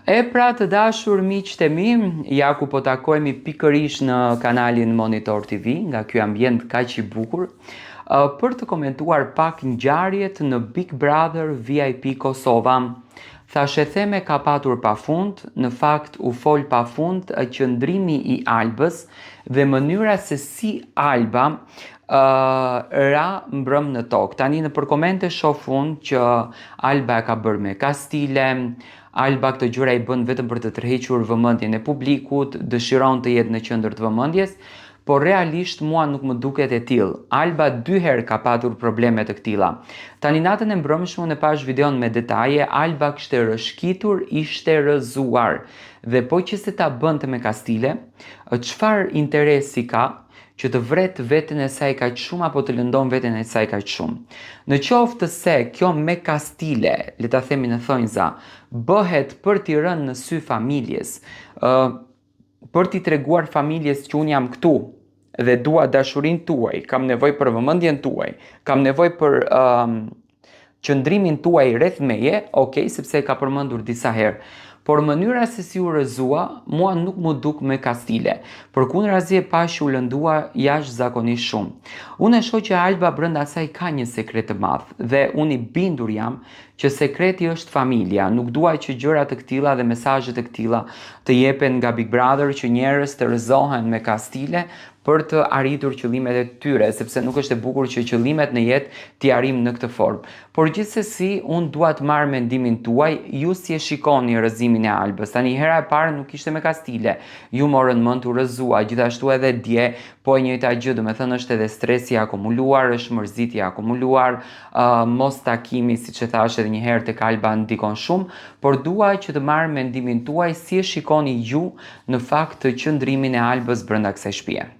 E pra të dashur miqtë e mi, ja ku po takohemi pikërisht në kanalin Monitor TV, nga ky ambient kaq i bukur, për të komentuar pak ngjarjet në Big Brother VIP Kosova. Thashe theme ka patur pafund, në fakt u fol pafund qëndrimi i Albës dhe mënyra se si Alba ra mbrëm në tokë. Tani në përkomente shoh unë që Alba e ka bërë me kastile, Alba këtë gjëra i bën vetëm për të tërhequr vëmendjen e publikut, dëshiron të jetë në qendër të vëmendjes, por realisht mua nuk më duket e tillë. Alba 2 herë ka patur probleme të këtilla. Tani natën e mbrëmshme unë pash videon me detaje, Alba kishte rëshkitur, ishte rrëzuar. Dhe po që se ta bënte me kastile, çfarë interesi ka që të vret veten e saj kaq shumë apo të lëndon veten e saj kaq shumë. Në qoftë se kjo me kastile, le ta themi në thonjza, bëhet për t'i rënë në sy familjes, për t'i treguar familjes që unë jam këtu dhe dua dashurinë tuaj, kam nevojë për vëmendjen tuaj, kam nevojë për qëndrimin tuaj rreth meje, okay, sepse e ka përmendur disa herë. Por mënyra se si u rrëzua, mua nuk më duk me kastile. Përkundrazi e pash u lëndua jashtëzakonisht shumë. Unë e shoh që Alba brenda saj ka një sekret të madh dhe unë i bindur jam që sekreti është familja. Nuk dua që gjëra të këtilla dhe mesazhe të këtilla të jepen nga Big Brother, që njerëz të rrëzohen me kastile për të arritur qëllimet e tyre, sepse nuk është e bukur që qëllimet në jetë t'i arrijmë në këtë formë. Por gjithsesi, unë dua të marr mendimin tuaj, ju si e shikoni rrëzimin e Albës. Tani hera e parë nuk ishte me kastile, ju morën mend u rrëzua, gjithashtu edhe dje, po e njëjta gjë, do të thënë është edhe stresi i akumuluar, është mërzitja e akumuluar, mos takimi, siç e thash edhe një herë tek Alba ndikon shumë, por dua që të marr mendimin tuaj si e shikoni ju në fakt të qëndrimin e Albës brenda kësaj shtëpie.